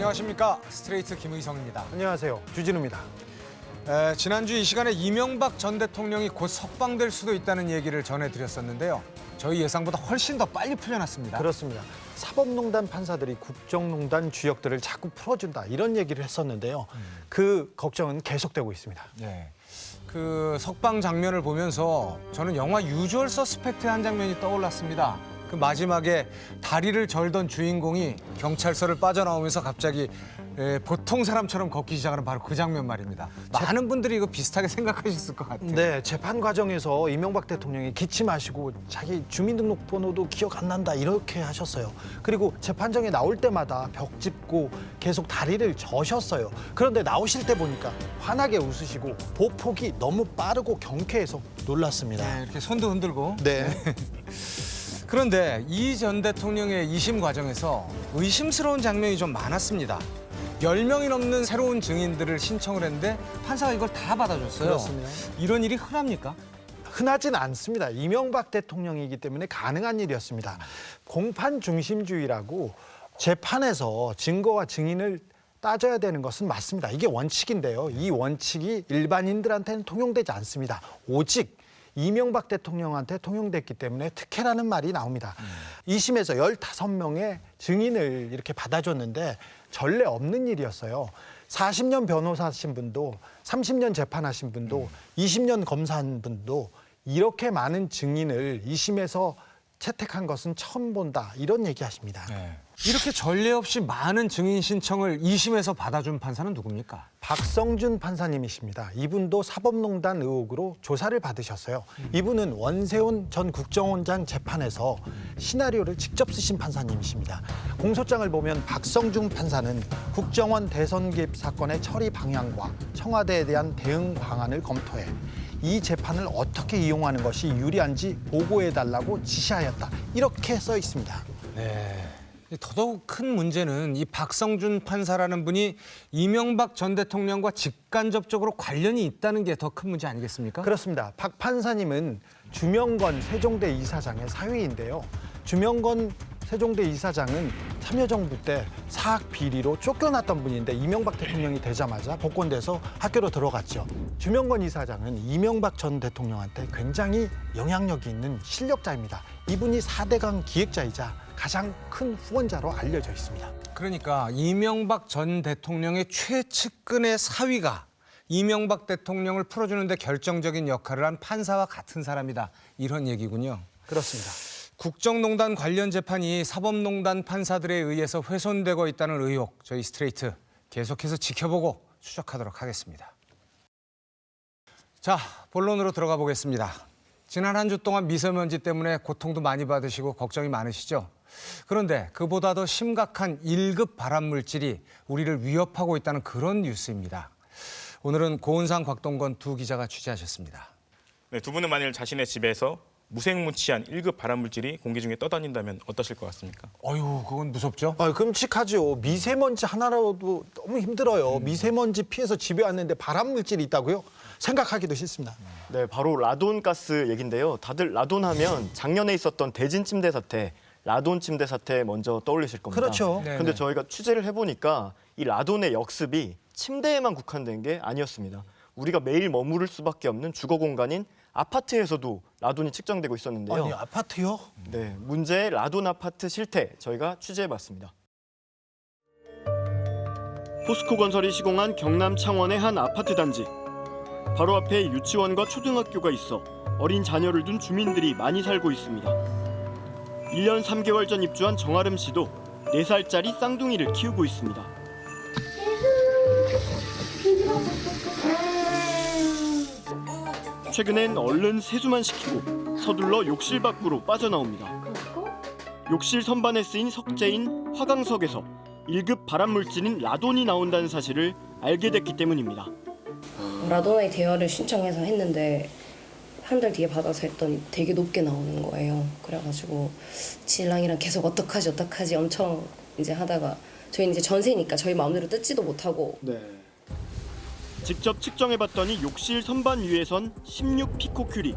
안녕하십니까. 스트레이트 김의성입니다. 안녕하세요. 주진우입니다. 지난주 이 시간에 이명박 전 대통령이 곧 석방될 수도 있다는 얘기를 전해드렸었는데요. 저희 예상보다 훨씬 더 빨리 풀려났습니다. 그렇습니다. 사법농단 판사들이 국정농단 주역들을 자꾸 풀어준다 이런 얘기를 했었는데요. 그 걱정은 계속되고 있습니다. 네. 그 석방 장면을 보면서 저는 영화 유주얼 서스펙트의 한 장면이 떠올랐습니다. 그 마지막에 다리를 절던 주인공이 경찰서를 빠져나오면서 갑자기 보통 사람처럼 걷기 시작하는 바로 그 장면 말입니다. 많은 분들이 이거 비슷하게 생각하셨을 것 같아요. 네, 재판 과정에서 이명박 대통령이 기침하시고 자기 주민등록번호도 기억 안 난다 이렇게 하셨어요. 그리고 재판정에 나올 때마다 벽 짚고 계속 다리를 저셨어요. 그런데 나오실 때 보니까 환하게 웃으시고 보폭이 너무 빠르고 경쾌해서 놀랐습니다. 네, 이렇게 손도 흔들고. 네. 그런데 이 전 대통령의 2심 과정에서 의심스러운 장면이 좀 많았습니다. 10명이 넘는 새로운 증인들을 신청을 했는데 판사가 이걸 다 받아줬어요. 그렇습니다. 이런 일이 흔합니까? 흔하진 않습니다. 이명박 대통령이기 때문에 가능한 일이었습니다. 공판 중심주의라고 재판에서 증거와 증인을 따져야 되는 것은 맞습니다. 이게 원칙인데요. 이 원칙이 일반인들한테는 통용되지 않습니다. 오직 이명박 대통령한테 통용됐기 때문에 특혜라는 말이 나옵니다. 2심에서 15명의 증인을 이렇게 받아줬는데 전례 없는 일이었어요. 40년 변호사하신 분도 30년 재판하신 분도 20년 검사한 분도 이렇게 많은 증인을 2심에서 채택한 것은 처음 본다 이런 얘기하십니다. 네. 이렇게 전례 없이 많은 증인 신청을 2심에서 받아준 판사는 누굽니까? 박성준 판사님이십니다. 이분도 사법농단 의혹으로 조사를 받으셨어요. 이분은 원세훈 전 국정원장 재판에서 시나리오를 직접 쓰신 판사님이십니다. 공소장을 보면 박성준 판사는 국정원 대선 개입 사건의 처리 방향과 청와대에 대한 대응 방안을 검토해 이 재판을 어떻게 이용하는 것이 유리한지 보고해달라고 지시하였다. 이렇게 써 있습니다. 네. 더더욱 큰 문제는 이 박성준 판사라는 분이 이명박 전 대통령과 직간접적으로 관련이 있다는 게 더 큰 문제 아니겠습니까? 그렇습니다. 박 판사님은 주명건 세종대 이사장의 사위인데요. 주명건 세종대 이사장은 참여정부 때 사학 비리로 쫓겨났던 분인데 이명박 대통령이 되자마자 복권돼서 학교로 들어갔죠. 주명건 이사장은 이명박 전 대통령한테 굉장히 영향력이 있는 실력자입니다. 이분이 4대강 기획자이자 가장 큰 후원자로 알려져 있습니다. 그러니까 이명박 전 대통령의 최측근의 사위가 이명박 대통령을 풀어주는 데 결정적인 역할을 한 판사와 같은 사람이다. 이런 얘기군요. 그렇습니다. 국정농단 관련 재판이 사법농단 판사들에 의해서 훼손되고 있다는 의혹, 저희 스트레이트 계속해서 지켜보고 추적하도록 하겠습니다. 자, 본론으로 들어가 보겠습니다. 지난 한 주 동안 미세먼지 때문에 고통도 많이 받으시고 걱정이 많으시죠? 그런데 그보다 더 심각한 1급 발암물질이 우리를 위협하고 있다는 그런 뉴스입니다. 오늘은 고은상, 곽동건 두 기자가 취재하셨습니다. 네, 두 분은 만일 자신의 집에서 무색무취한 1급 발암물질이 공기 중에 떠다닌다면 어떠실 것 같습니까? 어휴, 그건 무섭죠? 끔찍하죠. 미세먼지 하나라도 너무 힘들어요. 미세먼지 피해서 집에 왔는데 발암물질이 있다고요? 생각하기도 싫습니다. 네, 바로 라돈가스 얘긴데요. 다들 라돈하면 작년에 있었던 대진 침대 사태, 라돈 침대 사태 먼저 떠올리실 겁니다. 그렇죠. 근데 저희가 취재를 해보니까 이 라돈의 역습이 침대에만 국한된 게 아니었습니다. 우리가 매일 머무를 수밖에 없는 주거 공간인 아파트에서도 라돈이 측정되고 있었는데요. 아니, 아파트요? 네, 문제의 라돈 아파트 실태 저희가 취재해봤습니다. 포스코 건설이 시공한 경남 창원의 한 아파트 단지. 바로 앞에 유치원과 초등학교가 있어 어린 자녀를 둔 주민들이 많이 살고 있습니다. 1년 3개월 전 입주한 정아름 씨도 4살짜리 쌍둥이를 키우고 있습니다. 최근엔 얼른 세수만 시키고 서둘러 욕실 밖으로 빠져나옵니다. 욕실 선반에 쓰인 석재인 화강석에서 1급 발암물질인 라돈이 나온다는 사실을 알게 됐기 때문입니다. 라돈의 대여를 신청해서 했는데 한 달 뒤에 받아서 했더니 되게 높게 나오는 거예요. 그래가지고 신랑이랑 계속 어떡하지 엄청 이제 하다가 저희는 이제 전세니까 저희 마음대로 뜯지도 못하고 직접 측정해봤더니 욕실 선반 위에선 16피코큐리,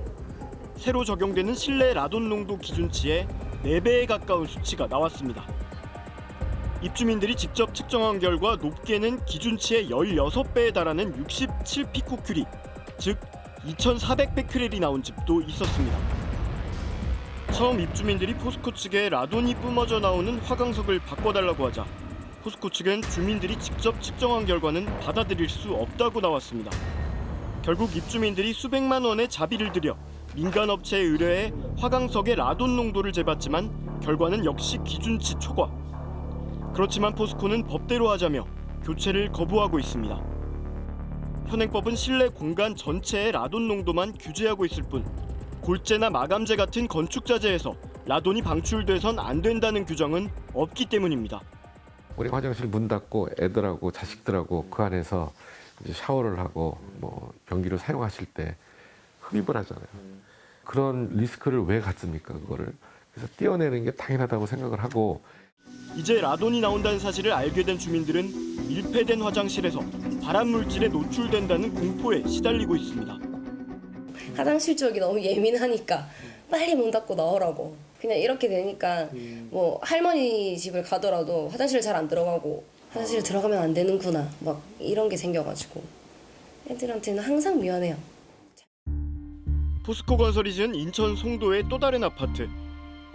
새로 적용되는 실내 라돈 농도 기준치의 4배에 가까운 수치가 나왔습니다. 입주민들이 직접 측정한 결과 높게는 기준치의 16배에 달하는 67피코큐리, 즉 2,400베크렐이 나온 집도 있었습니다. 처음 입주민들이 포스코 측에 라돈이 뿜어져 나오는 화강석을 바꿔달라고 하자 포스코 측은 주민들이 직접 측정한 결과는 받아들일 수 없다고 나왔습니다. 결국 입주민들이 수백만 원의 자비를 들여 민간 업체에 의뢰해 화강석의 라돈 농도를 재봤지만 결과는 역시 기준치 초과. 그렇지만 포스코는 법대로 하자며 교체를 거부하고 있습니다. 현행법은 실내 공간 전체의 라돈 농도만 규제하고 있을 뿐 골재나 마감재 같은 건축 자재에서 라돈이 방출돼선 안 된다는 규정은 없기 때문입니다. 우리 화장실 문 닫고 애들하고 자식들하고 그 안에서 이제 샤워를 하고 뭐 변기를 사용하실 때 흡입을 하잖아요. 그런 리스크를 왜 갖습니까, 그거를? 그래서 떼어내는 게 당연하다고 생각을 하고. 이제 라돈이 나온다는 사실을 알게 된 주민들은 밀폐된 화장실에서 발암 물질에 노출된다는 공포에 시달리고 있습니다. 화장실 쪽이 너무 예민하니까 빨리 문 닫고 나오라고. 그냥 이렇게 되니까 뭐 할머니 집을 가더라도 화장실 잘 안 들어가고 화장실 들어가면 안 되는구나 막 이런 게 생겨가지고 애들한테는 항상 미안해요. 포스코 건설이 지은 인천 송도의 또 다른 아파트.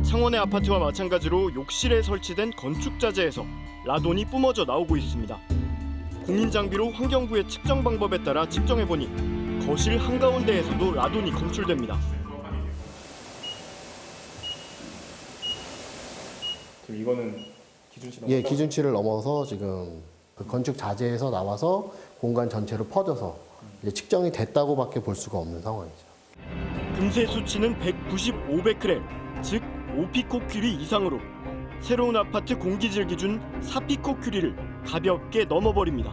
창원의 아파트와 마찬가지로 욕실에 설치된 건축 자재에서 라돈이 뿜어져 나오고 있습니다. 공인 장비로 환경부의 측정 방법에 따라 측정해 보니 거실 한가운데에서도 라돈이 검출됩니다. 지금 이거는 기준치 예, 기준치를 넘어서 지금 그 건축 자재에서 나와서 공간 전체로 퍼져서 이제 측정이 됐다고밖에 볼 수가 없는 상황이죠. 금세 수치는 195베크렐, 즉 5피코큐리 이상으로 새로운 아파트 공기질 기준 4피코큐리를 가볍게 넘어버립니다.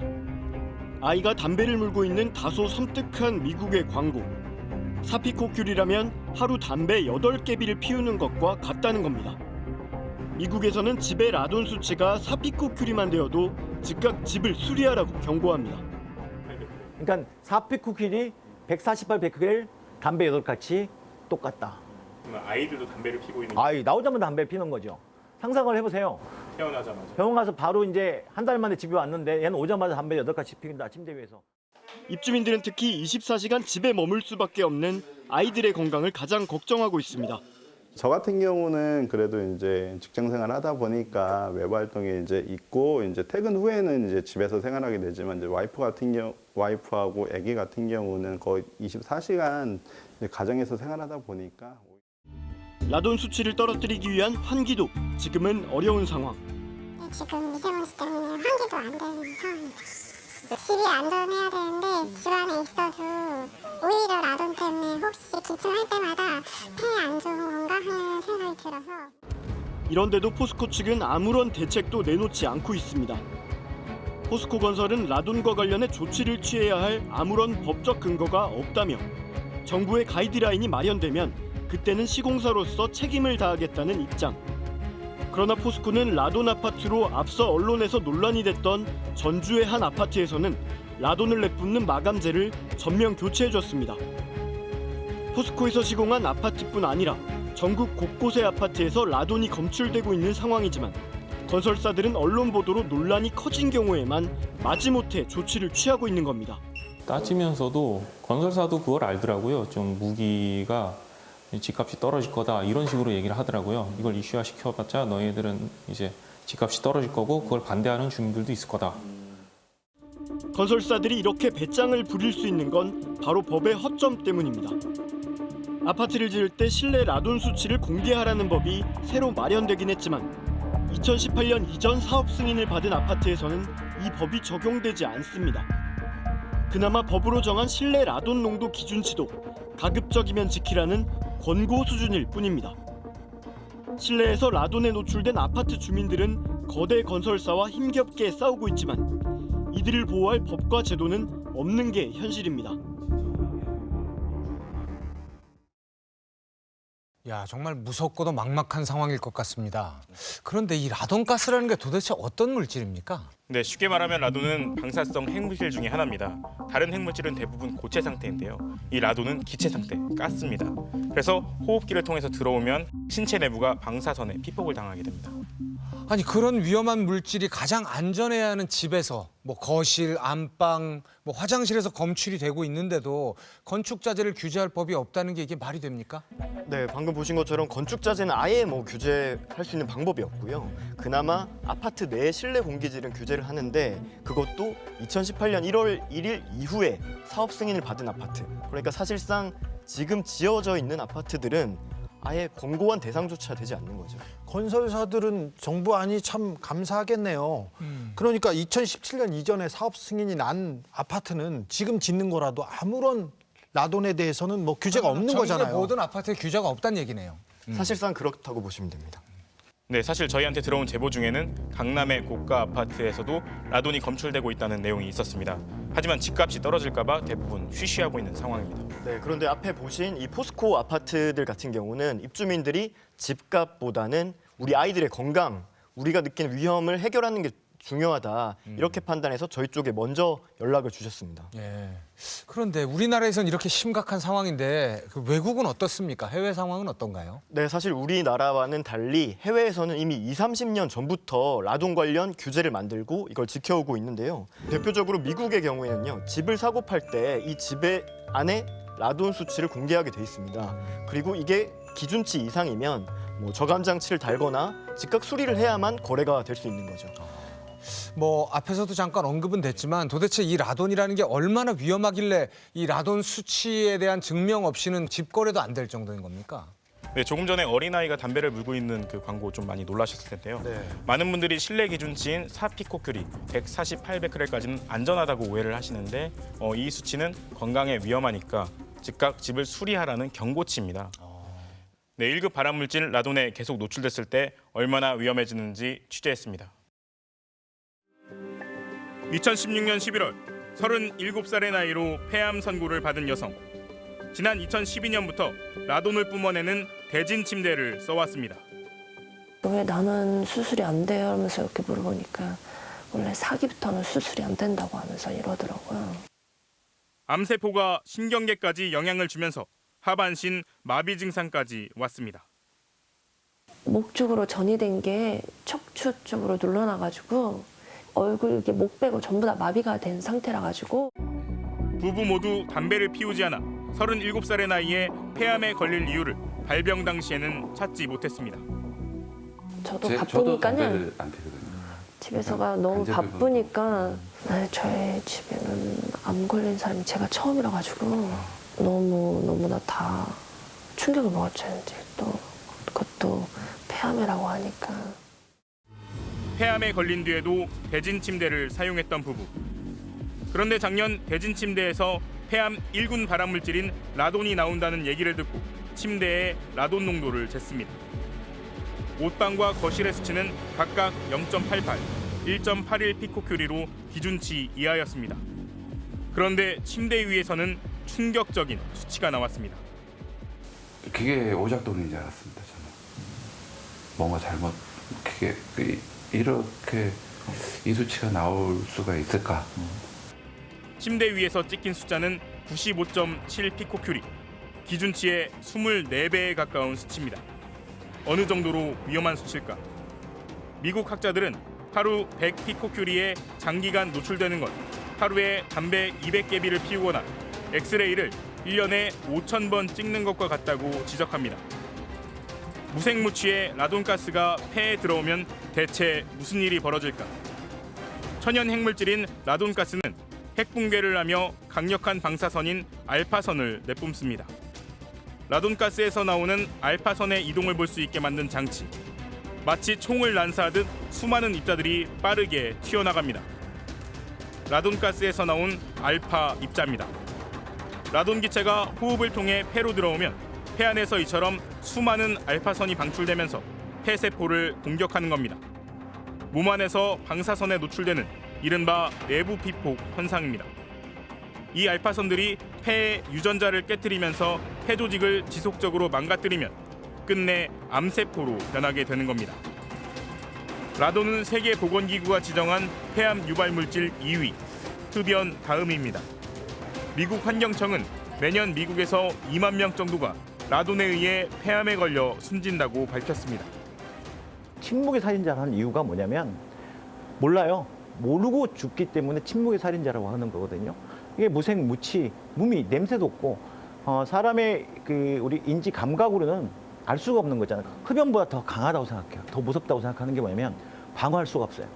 아이가 담배를 물고 있는 다소 섬뜩한 미국의 광고. 4피코큐리라면 하루 담배 8개비를 피우는 것과 같다는 겁니다. 미국에서는 집의 라돈 수치가 4피코큐리만 되어도 즉각 집을 수리하라고 경고합니다. 그러니까 4피코큐리 148베크렐 담배 8같이 똑같다. 아이들도 담배를 피고 있는 아이 나오자마자 담배 피는 거죠. 상상을 해보세요. 태어나자마자. 병원 가서 바로 이제 한 달 만에 집에 왔는데 얘는 오자마자 담배 8같이 피운다. 침대 위에서. 입주민들은 특히 24시간 집에 머물 수밖에 없는 아이들의 건강을 가장 걱정하고 있습니다. 저 같은 경우는 그래도 이제 직장 생활 하다 보니까 외부 활동이 이제 있고 이제 퇴근 후에는 이제 집에서 생활하게 되지만 이제 와이프하고 아기 같은 경우는 거의 24시간 가정에서 생활하다 보니까 라돈 수치를 떨어뜨리기 위한 환기도 지금은 어려운 상황. 지금 미세먼지 때문에 환기도 안 되는 상황이죠. 집이 안전해야 되는데 집 안에 있어도 오히려 라돈 때문에 혹시 기침할 때마다 폐에 안 좋은 건가 하는 생각이 들어서. 이런데도 포스코 측은 아무런 대책도 내놓지 않고 있습니다. 포스코 건설은 라돈과 관련해 조치를 취해야 할 아무런 법적 근거가 없다며 정부의 가이드라인이 마련되면 그때는 시공사로서 책임을 다하겠다는 입장. 그러나 포스코는 라돈 아파트로 앞서 언론에서 논란이 됐던 전주의 한 아파트에서는 라돈을 내뿜는 마감재를 전면 교체해줬습니다. 포스코에서 시공한 아파트뿐 아니라 전국 곳곳의 아파트에서 라돈이 검출되고 있는 상황이지만 건설사들은 언론 보도로 논란이 커진 경우에만 마지못해 조치를 취하고 있는 겁니다. 따지면서도 건설사도 그걸 알더라고요. 좀 무기가 집값이 떨어질 거다 이런 식으로 얘기를 하더라고요. 이걸 이슈화 시켜봤자 너희들은 이제 집값이 떨어질 거고 그걸 반대하는 주민들도 있을 거다. 건설사들이 이렇게 배짱을 부릴 수 있는 건 바로 법의 허점 때문입니다. 아파트를 지을 때 실내 라돈 수치를 공개하라는 법이 새로 마련되긴 했지만 2018년 이전 사업 승인을 받은 아파트에서는 이 법이 적용되지 않습니다. 그나마 법으로 정한 실내 라돈 농도 기준치도 가급적이면 지키라는 권고 수준일 뿐입니다. 실내에서 라돈에 노출된 아파트 주민들은 거대 건설사와 힘겹게 싸우고 있지만 이들을 보호할 법과 제도는 없는 게 현실입니다. 야, 정말 무섭고도 막막한 상황일 것 같습니다. 그런데 이 라돈가스라는 게 도대체 어떤 물질입니까? 네, 쉽게 말하면 라돈은 방사성 핵물질 중에 하나입니다. 다른 핵물질은 대부분 고체 상태인데요. 이 라돈은 기체 상태, 가스입니다. 그래서 호흡기를 통해서 들어오면 신체 내부가 방사선에 피폭을 당하게 됩니다. 아니 그런 위험한 물질이 가장 안전해야 하는 집에서 뭐 거실, 안방, 뭐 화장실에서 검출이 되고 있는데도 건축 자재를 규제할 법이 없다는 게 이게 말이 됩니까? 네, 방금 보신 것처럼 건축 자재는 아예 뭐 규제할 수 있는 방법이 없고요. 그나마 아파트 내 실내 공기질은 규제를 하는데 그것도 2018년 1월 1일 이후에 사업 승인을 받은 아파트. 그러니까 사실상 지금 지어져 있는 아파트들은 아예 권고한 대상조차 되지 않는 거죠. 건설사들은 정부 안이 참 감사하겠네요. 그러니까 2017년 이전에 사업 승인이 난 아파트는 지금 짓는 거라도 아무런 라돈에 대해서는 뭐 규제가 없는 거잖아요. 모든 아파트에 규제가 없다는 얘기네요. 사실상 그렇다고 보시면 됩니다. 네, 사실 저희한테 들어온 제보 중에는 강남의 고가 아파트에서도 라돈이 검출되고 있다는 내용이 있었습니다. 하지만 집값이 떨어질까 봐 대부분 쉬쉬하고 있는 상황입니다. 네, 그런데 앞에 보신 이 포스코 아파트들 같은 경우는 입주민들이 집값보다는 우리 아이들의 건강, 우리가 느끼는 위험을 해결하는 게 중요하다 이렇게 판단해서 저희 쪽에 먼저 연락을 주셨습니다. 예. 그런데 우리나라에선 이렇게 심각한 상황인데 그 외국은 어떻습니까? 해외 상황은 어떤가요? 네, 사실 우리나라와는 달리 해외에서는 이미 20, 30년 전부터 라돈 관련 규제를 만들고 이걸 지켜오고 있는데요. 대표적으로 미국의 경우에는요. 집을 사고 팔 때 이 집의 안에 라돈 수치를 공개하게 돼 있습니다. 그리고 이게 기준치 이상이면 뭐 저감 장치를 달거나 즉각 수리를 해야만 거래가 될 수 있는 거죠. 뭐 앞에서도 잠깐 언급은 됐지만 도대체 이 라돈이라는 게 얼마나 위험하길래 이 라돈 수치에 대한 증명 없이는 집 거래도 안 될 정도인 겁니까? 네, 조금 전에 어린아이가 담배를 물고 있는 그 광고 좀 많이 놀라셨을 텐데요. 네. 많은 분들이 실내 기준치인 4피코큐리 148베크렐까지는 안전하다고 오해를 하시는데 이 수치는 건강에 위험하니까 즉각 집을 수리하라는 경고치입니다. 네, 1급 발암물질 라돈에 계속 노출됐을 때 얼마나 위험해지는지 취재했습니다. 2016년 11월 37살의 나이로 폐암 선고를 받은 여성. 지난 2012년부터 라돈을 뿜어내는 대진 침대를 써왔습니다. 왜 나는 수술이 안 돼요? 하면서 이렇게 물어보니까 원래 4기부터는 수술이 안 된다고 하면서 이러더라고요. 암세포가 신경계까지 영향을 주면서 하반신 마비 증상까지 왔습니다. 목 쪽으로 전이된 게 척추 쪽으로 눌러나가지고 얼굴 이렇게 목 빼고 전부 다 마비가 된 상태라 가지고 부부 모두 담배를 피우지 않아 37살의 나이에 폐암에 걸릴 이유를 발병 당시에는 찾지 못했습니다. 저도 바쁘니까는 집에서가 너무 바쁘니까 저희 집에는 암 걸린 사람이 제가 처음이라 가지고 너무나 다 충격을 먹었죠. 이제 또 그것도 폐암이라고 하니까. 폐암에 걸린 뒤에도 대진 침대를 사용했던 부부. 그런데 작년 대진 침대에서 폐암 1군 발암물질인 라돈이 나온다는 얘기를 듣고 침대에 라돈 농도를 쟀습니다. 옷방과 거실의 수치는 각각 0.88, 1.81 피코큐리로 기준치 이하였습니다. 그런데 침대 위에서는 충격적인 수치가 나왔습니다. 그게 오작동인 줄 알았습니다. 저는 뭔가 잘못 그게 이렇게 이 수치가 나올 수가 있을까? 침대 위에서 찍힌 숫자는 95.7 피코큐리, 기준치의 24배에 가까운 수치입니다. 어느 정도로 위험한 수치일까? 미국 학자들은 하루 100 피코큐리에 장기간 노출되는 것, 하루에 담배 200개비를 피우거나 엑스레이를 1년에 5,000번 찍는 것과 같다고 지적합니다. 무색무취의 라돈가스가 폐에 들어오면 대체 무슨 일이 벌어질까? 천연 핵물질인 라돈가스는 핵붕괴를 하며 강력한 방사선인 알파선을 내뿜습니다. 라돈가스에서 나오는 알파선의 이동을 볼 수 있게 만든 장치. 마치 총을 난사하듯 수많은 입자들이 빠르게 튀어나갑니다. 라돈가스에서 나온 알파 입자입니다. 라돈 기체가 호흡을 통해 폐로 들어오면 폐 안에서 이처럼 수많은 알파선이 방출되면서 폐세포를 공격하는 겁니다. 몸 안에서 방사선에 노출되는 이른바 내부 피폭 현상입니다. 이 알파선들이 폐의 유전자를 깨뜨리면서 폐 조직을 지속적으로 망가뜨리면 끝내 암세포로 변하게 되는 겁니다. 라돈은 세계보건기구가 지정한 폐암 유발 물질 2위, 흡연 다음입니다. 미국 환경청은 매년 미국에서 2만 명 정도가 라돈에 의해 폐암에 걸려 숨진다고 밝혔습니다. 침묵의 살인자라는 이유가 뭐냐면 몰라요. 모르고 죽기 때문에 침묵의 살인자라고 하는 거거든요. 이게 무생무치, 무미, 냄새도 없고 사람의 우리 인지 감각으로는 알 수가 없는 거잖아요. 흡연보다 더 강하다고 생각해요. 더 무섭다고 생각하는 게 뭐냐면 방어할 수가 없어요.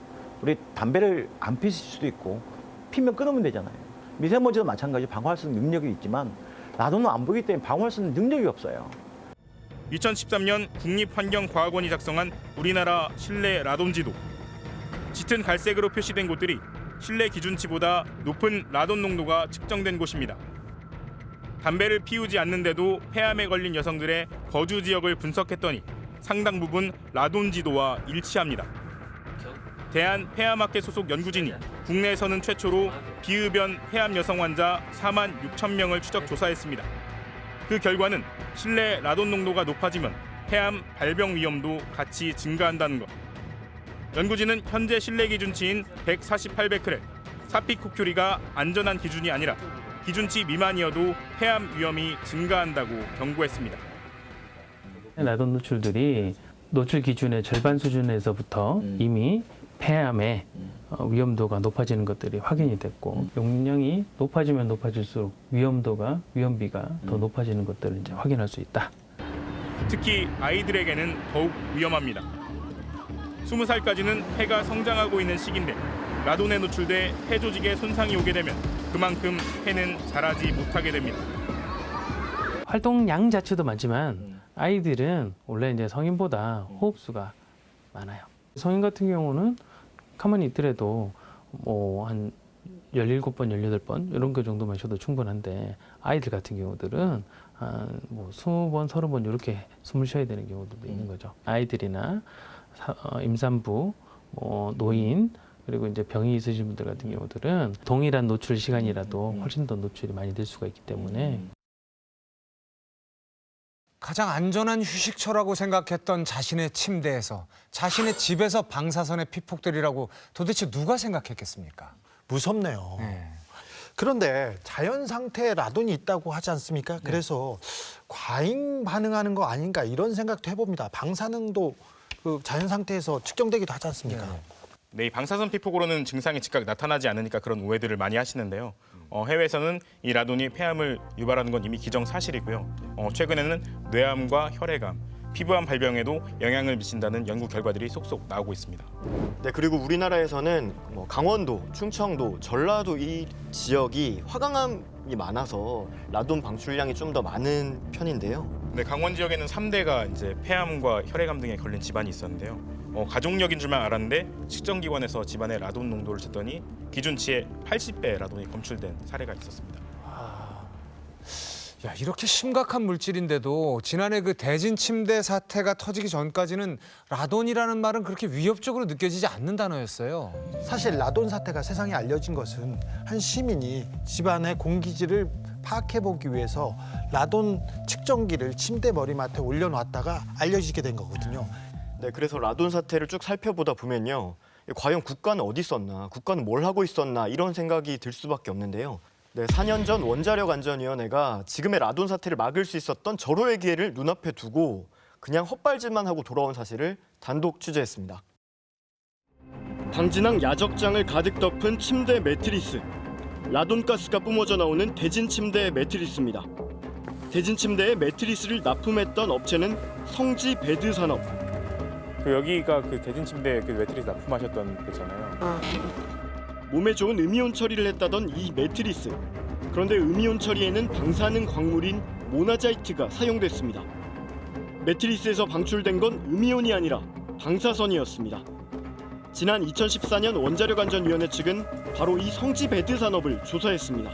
우리 담배를 안 피실 수도 있고 피면 끊으면 되잖아요. 미세먼지도 마찬가지로 방어할 수 있는 능력이 있지만 라돈은 안 보이기 때문에 방어할 수 있는 능력이 없어요. 2013년 국립환경과학원이 작성한 우리나라 실내 라돈 지도. 짙은 갈색으로 표시된 곳들이 실내 기준치보다 높은 라돈 농도가 측정된 곳입니다. 담배를 피우지 않는데도 폐암에 걸린 여성들의 거주 지역을 분석했더니 상당 부분 라돈 지도와 일치합니다. 대한폐암학회 소속 연구진이 국내에서는 최초로 비흡연 폐암 여성 환자 4만 6천 명을 추적 조사했습니다. 그 결과는 실내 라돈 농도가 높아지면 폐암 발병 위험도 같이 증가한다는 것. 연구진은 현재 실내 기준치인 148베크렐, 사피코큐리가 안전한 기준이 아니라 기준치 미만이어도 폐암 위험이 증가한다고 경고했습니다. 라돈 노출들이 노출 기준의 절반 수준에서부터 이미 폐암의 위험도가 높아지는 것들이 확인이 됐고 용량이 높아지면 높아질수록 위험비가 더 높아지는 것들을 이제 확인할 수 있다. 특히 아이들에게는 더욱 위험합니다. 20살까지는 폐가 성장하고 있는 시기인데 라돈에 노출돼 폐 조직에 손상이 오게 되면 그만큼 폐는 자라지 못하게 됩니다. 활동량 자체도 많지만 아이들은 원래 이제 성인보다 호흡수가 많아요. 성인 같은 경우는 가만히 있더라도 뭐 한 17번, 18번 이런 거 정도 마셔도 충분한데 아이들 같은 경우들은 한 뭐 20번, 30번 이렇게 숨을 쉬어야 되는 경우도 있는 거죠. 아이들이나 임산부, 노인 그리고 이제 병이 있으신 분들 같은 경우들은 동일한 노출 시간이라도 훨씬 더 노출이 많이 될 수가 있기 때문에 가장 안전한 휴식처라고 생각했던 자신의 침대에서 자신의 집에서 방사선의 피폭들이라고 도대체 누가 생각했겠습니까? 무섭네요. 그런데 자연 상태에 라돈이 있다고 하지 않습니까? 그래서 과잉 반응하는 거 아닌가 이런 생각도 해봅니다. 방사능도 그 자연 상태에서 측정되기도 하지 않습니까? 네, 이 방사선 피폭으로는 증상이 즉각 나타나지 않으니까 그런 오해들을 많이 하시는데요. 해외에서는 이 라돈이 폐암을 유발하는 건 이미 기정사실이고요. 최근에는 뇌암과 혈액암, 피부암 발병에도 영향을 미친다는 연구 결과들이 속속 나오고 있습니다. 네, 그리고 우리나라에서는 강원도, 충청도, 전라도 이 지역이 화강암이 많아서 라돈 방출량이 좀 더 많은 편인데요. 네, 강원 지역에는 3대가 이제 폐암과 혈액암 등에 걸린 집안이 있었는데요. 가족력인 줄만 알았는데 측정기관에서 집안의 라돈 농도를 쟀더니 기준치의 80배 라돈이 검출된 사례가 있었습니다. 야, 이렇게 심각한 물질인데도 지난해 그 대진 침대 사태가 터지기 전까지는 라돈이라는 말은 그렇게 위협적으로 느껴지지 않는 단어였어요. 사실 라돈 사태가 세상에 알려진 것은 한 시민이 집안의 공기질을 파악해보기 위해서 라돈 측정기를 침대 머리맡에 올려놨다가 알려지게 된 거거든요. 네, 그래서 라돈 사태를 쭉 살펴보다 보면요. 과연 국가는 어디 있었나, 국가는 뭘 하고 있었나 이런 생각이 들 수밖에 없는데요. 네, 4년 전 원자력안전위원회가 지금의 라돈 사태를 막을 수 있었던 절호의 기회를 눈앞에 두고 그냥 헛발질만 하고 돌아온 사실을 단독 취재했습니다. 방진항 야적장을 가득 덮은 침대 매트리스. 라돈가스가 뿜어져 나오는 대진 침대의 매트리스입니다. 대진 침대에 매트리스를 납품했던 업체는 성지 베드 산업. 여기가 그 대진 침대 그 매트리스 납품하셨던 데잖아요. 몸에 좋은 음이온 처리를 했다던 이 매트리스. 그런데 음이온 처리에는 방사능 광물인 모나자이트가 사용됐습니다. 매트리스에서 방출된 건 음이온이 아니라 방사선이었습니다. 지난 2014년 원자력안전위원회 측은 바로 이 성지 베드 산업을 조사했습니다.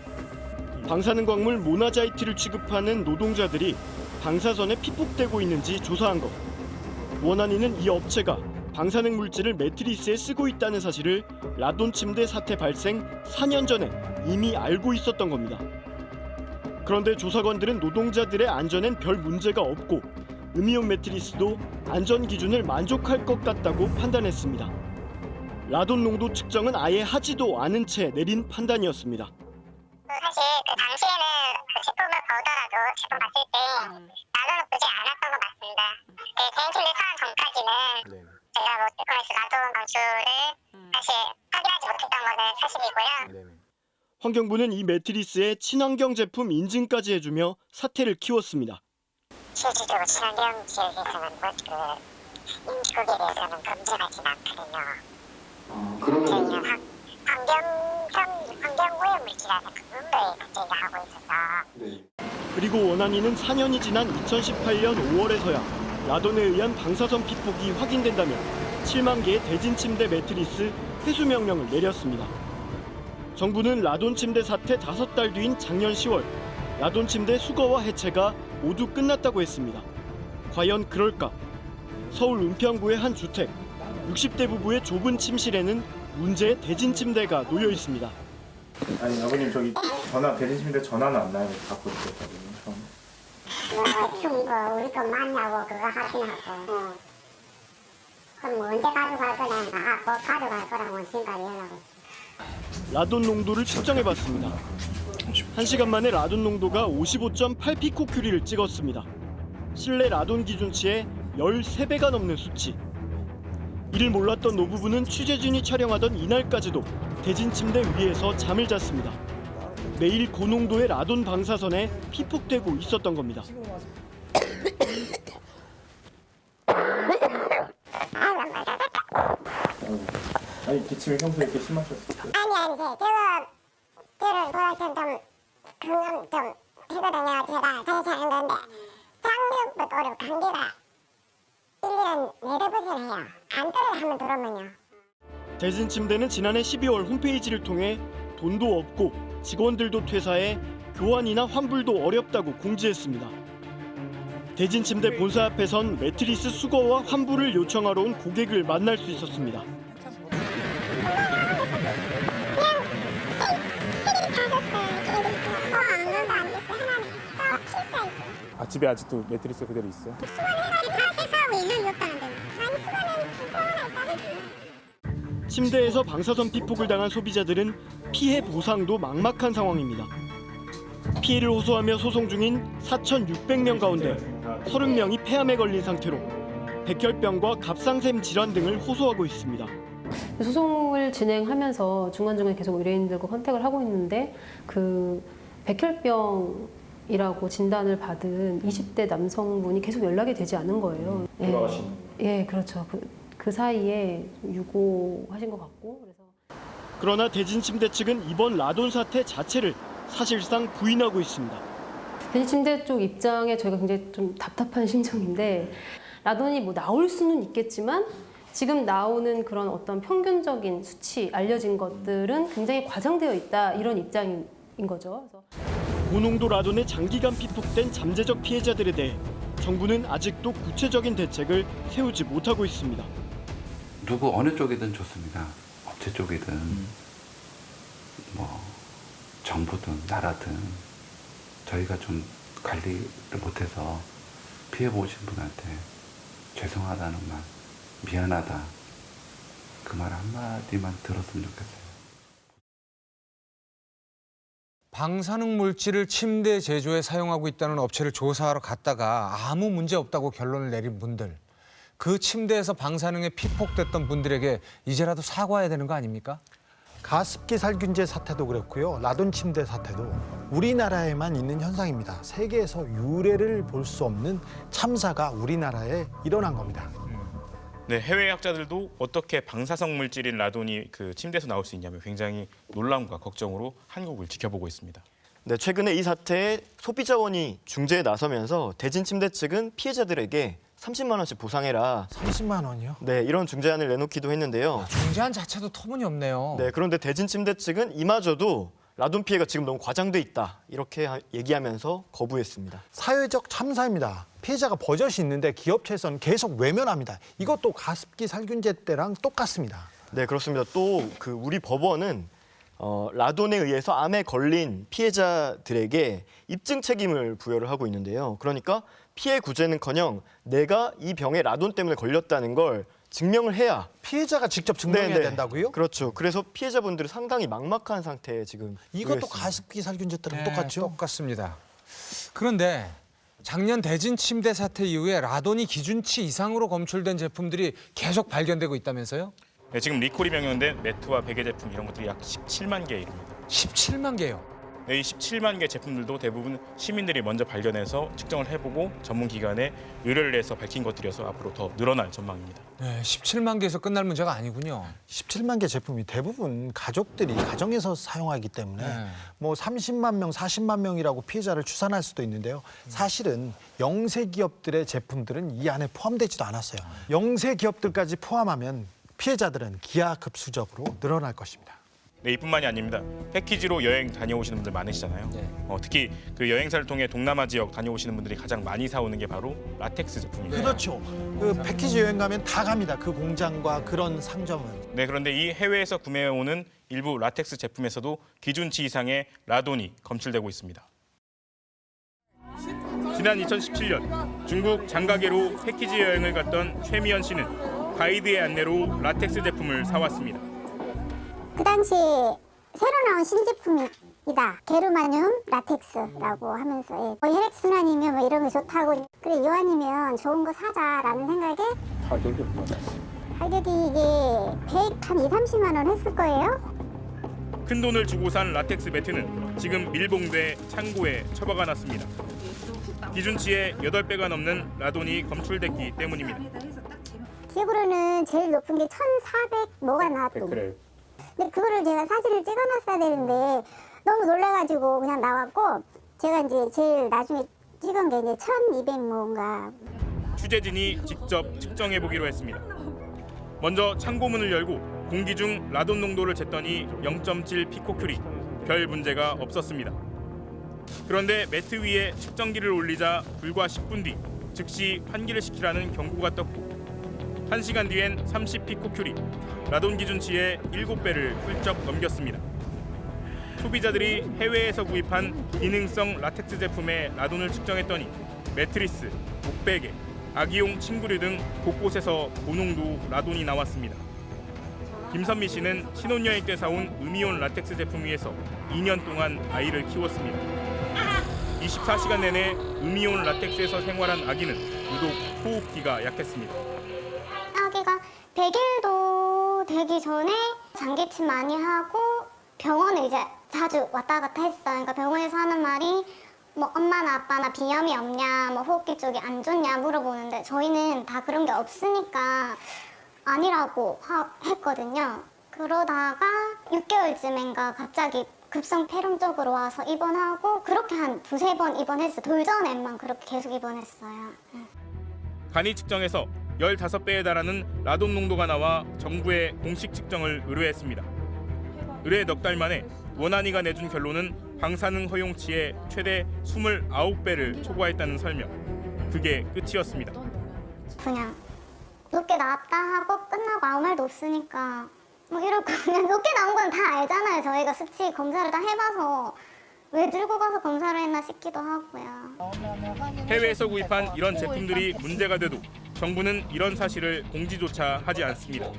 방사능 광물 모나자이트를 취급하는 노동자들이 방사선에 피폭되고 있는지 조사한 것. 원안위는 이 업체가 방사능 물질을 매트리스에 쓰고 있다는 사실을 라돈 침대 사태 발생 4년 전에 이미 알고 있었던 겁니다. 그런데 조사관들은 노동자들의 안전엔 별 문제가 없고 음이온 매트리스도 안전 기준을 만족할 것 같다고 판단했습니다. 라돈 농도 측정은 아예 하지도 않은 채 내린 판단이었습니다. 사실 그 당시에는 그 제품을 보더라도 제품 봤을 때 라돈을 보지 않았던 것 같습니다. 대행침대 사안 전까지는 제가 뭐 세컨에서 라돈 방출을 사실 확인하지 못했던 것은 사실이고요. 환경부는 이 매트리스에 친환경 제품 인증까지 해주며 사태를 키웠습니다. 실질적으로 친환경 지역에서는 거기에 대해서는 검증하지는 않거든요. 저희는 환경 오염 물질이라는 그런 거에 문제가 하고 있어서. 그리고 원안위는 4년이 지난 2018년 5월에서야 라돈에 의한 방사선 피폭이 확인된다며 7만 개의 대진 침대 매트리스 회수 명령을 내렸습니다. 정부는 라돈 침대 사태 5달 뒤인 작년 10월 라돈 침대 수거와 해체가 모두 끝났다고 했습니다. 과연 그럴까? 서울 은평구의 한 주택, 60대 부부의 좁은 침실에는 문제의 대진 침대가 놓여 있습니다. 아니 아버님 저기 대진 침대 전화는 안 나요. 갖고 있었거든요. 지금 우리 돈 많냐고 그거 하시냐고. 그럼 언제 가져갈 거냐? 가져갈 거라고 지금까지 연락을. 라돈 농도를 측정해봤습니다. 1시간 만에 라돈 농도가 55.8 피코큐리를 찍었습니다. 실내 라돈 기준치의 13배가 넘는 수치. 이를 몰랐던 노부부는 취재진이 촬영하던 이날까지도 대진 침대 위에서 잠을 잤습니다. 매일 고농도의 라돈 방사선에 피폭되고 있었던 겁니다. 아니 기침이 평소에 이렇게 심하셨어요? 아니 저를 보다 좀 건강 좀 하거든요. 제가 다시 하는 건데 작년부터 올해 감기가 1년에 4번을 해요. 안 떨어져 하면 들어오면요. 대진 침대는 지난해 12월 홈페이지를 통해 돈도 없고 직원들도 퇴사해 교환이나 환불도 어렵다고 공지했습니다. 대진 침대 본사 앞에선 매트리스 수거와 환불을 요청하러 온 고객을 만날 수 있었습니다. 아 집에 아직도 매트리스 그대로 있어요? 침대에서 방사선 피폭을 당한 소비자들은 피해 보상도 막막한 상황입니다. 피해를 호소하며 소송 중인 4,600명 가운데 30명이 폐암에 걸린 상태로 백혈병과 갑상샘 질환 등을 호소하고 있습니다. 소송을 진행하면서 중간중간 계속 의뢰인들과 컨택을 하고 있는데 그 백혈병이라고 진단을 받은 20대 남성분이 계속 연락이 되지 않은 거예요. 돌아가신? 예, 그렇죠. 그 사이에 유고하신 것 같고 그래서. 그러나 대진 침대 측은 이번 라돈 사태 자체를 사실상 부인하고 있습니다. 대진 침대 쪽 입장에 저희가 굉장히 좀 답답한 심정인데 라돈이 뭐 나올 수는 있겠지만 지금 나오는 그런 어떤 평균적인 수치 알려진 것들은 굉장히 과장되어 있다 이런 입장인 거죠. 그래서. 고농도 라돈에 장기간 피폭된 잠재적 피해자들에 대해 정부는 아직도 구체적인 대책을 세우지 못하고 있습니다. 누구 어느 쪽이든 좋습니다. 업체 쪽이든 뭐 정부든 나라든 저희가 좀 관리를 못해서 피해 보신 분한테 죄송하다는 말, 미안하다 그 말 한마디만 들었으면 좋겠어요. 방사능 물질을 침대 제조에 사용하고 있다는 업체를 조사하러 갔다가 아무 문제 없다고 결론을 내린 분들, 그 침대에서 방사능에 피폭됐던 분들에게 이제라도 사과해야 되는 거 아닙니까? 가습기 살균제 사태도 그렇고요. 라돈 침대 사태도 우리나라에만 있는 현상입니다. 세계에서 유례를 볼 수 없는 참사가 우리나라에 일어난 겁니다. 네, 해외 학자들도 어떻게 방사성 물질인 라돈이 그 침대에서 나올 수 있냐며 굉장히 놀람과 걱정으로 한국을 지켜보고 있습니다. 네, 최근에 이 사태에 소비자원이 중재에 나서면서 대진 침대 측은 피해자들에게 30만 원씩 보상해라. 30만 원이요? 네, 이런 중재안을 내놓기도 했는데요. 중재안 자체도 터무니없네요. 네, 그런데 대진 침대 측은 이마저도 라돈 피해가 지금 너무 과장돼 있다 이렇게 얘기하면서 거부했습니다. 사회적 참사입니다. 피해자가 버젓이 있는데 기업체에서는 계속 외면합니다. 이것도 가습기 살균제 때랑 똑같습니다. 네, 그렇습니다. 또 그 우리 법원은 라돈에 의해서 암에 걸린 피해자들에게 입증 책임을 부여를 하고 있는데요. 그러니까 피해 구제는커녕 내가 이 병에 라돈 때문에 걸렸다는 걸 증명을 해야 피해자가 직접 증명해야 네네. 된다고요? 그렇죠. 그래서 피해자분들은 상당히 막막한 상태에 지금 이것도 놓여 있습니다. 가습기 살균제처럼 네, 똑같죠? 똑같습니다. 그런데 작년 대진 침대 사태 이후에 라돈이 기준치 이상으로 검출된 제품들이 계속 발견되고 있다면서요? 네, 지금 리콜이 명령된 매트와 베개 제품 이런 것들이 약 17만 개에 이릅니다. 17만 개요. 네, 이 17만 개 제품들도 대부분 시민들이 먼저 발견해서 측정을 해보고 전문기관에 의뢰를 해서 밝힌 것들이어서 앞으로 더 늘어날 전망입니다. 네, 17만 개에서 끝날 문제가 아니군요. 17만 개 제품이 대부분 가족들이 가정에서 사용하기 때문에 뭐 30만 명, 40만 명이라고 피해자를 추산할 수도 있는데요. 사실은 영세 기업들의 제품들은 이 안에 포함되지도 않았어요. 영세 기업들까지 포함하면 피해자들은 기하급수적으로 늘어날 것입니다. 네, 이뿐만이 아닙니다. 패키지로 여행 다녀오시는 분들 많으시잖아요. 특히 그 여행사를 통해 동남아 지역 다녀오시는 분들이 가장 많이 사오는 게 바로 라텍스 제품입니다. 그렇죠. 그 패키지 여행 가면 다 갑니다. 그 공장과 그런 상점은. 네, 그런데 이 해외에서 구매해오는 일부 라텍스 제품에서도 기준치 이상의 라돈이 검출되고 있습니다. 지난 2017년 중국 장가계로 패키지 여행을 갔던 최미연 씨는 가이드의 안내로 라텍스 제품을 사왔습니다. 그 당시에 새로 나온 신제품이다. 게르마늄 라텍스라고 하면서 혈액순환이면 뭐 이런 게 좋다고 그래 요한이면 좋은 거 사자라는 생각에 가격이 이게 120-30만 원 했을 거예요. 큰 돈을 주고 산 라텍스 매트는 지금 밀봉돼 창고에 처박아 놨습니다. 기준치의 8배가 넘는 라돈이 검출됐기 때문입니다. 기억으로는 제일 높은 게 1,400 뭐가 나왔고 근데 그거를 제가 사진을 찍어놨어야 되는데 너무 놀라가지고 그냥 나왔고 제가 이제 제일 나중에 찍은 게 이제 1,200 뭔가. 취재진이 직접 측정해 보기로 했습니다. 먼저 창고문을 열고 공기 중 라돈 농도를 쟀더니 0.7 피코큐리, 별 문제가 없었습니다. 그런데 매트 위에 측정기를 올리자 불과 10분 뒤 즉시 환기를 시키라는 경고가 떴고 1시간 뒤엔 30 피코큐리, 라돈 기준치의 7배를 훌쩍 넘겼습니다. 소비자들이 해외에서 구입한 기능성 라텍스 제품의 라돈을 측정했더니 매트리스, 목베개, 아기용 침구류 등 곳곳에서 고농도 라돈이 나왔습니다. 김선미 씨는 신혼여행 때 사온 음이온 라텍스 제품 위에서 2년 동안 아이를 키웠습니다. 24시간 내내 음이온 라텍스에서 생활한 아기는 유독 호흡기가 약했습니다. 아기가 100일도 되기 전에 장기침 많이 하고 병원에 이제 자주 왔다 갔다 했어요. 그러니까 병원에서 하는 말이 뭐 엄마나 아빠나 비염이 없냐, 뭐 호흡기 쪽이 안 좋냐 물어보는데 저희는 다 그런 게 없으니까 아니라고 했거든요. 그러다가 6개월쯤인가 갑자기 급성 폐렴 쪽으로 와서 입원하고 그렇게 한 2-3번 입원했어요. 돌전에만 그렇게 계속 입원했어요. 간이 측정에서 15배에 달하는 라돈 농도가 나와 정부에 공식 측정을 의뢰했습니다. 의뢰 넉 달 만에 원안위가 내준 결론은 방사능 허용치의 최대 29배를 초과했다는 설명. 그게 끝이었습니다. 그냥 높게 나왔다 하고 끝나고 아무 말도 없으니까 뭐 이러고 그냥 높게 나온 건 다 알잖아요. 저희가 수치 검사를 다 해봐서 왜 들고 가서 검사를 했나 싶기도 하고요. 해외에서 구입한 이런 제품들이 문제가 돼도 정부는 이런 사실을 공지조차 하지 않습니다.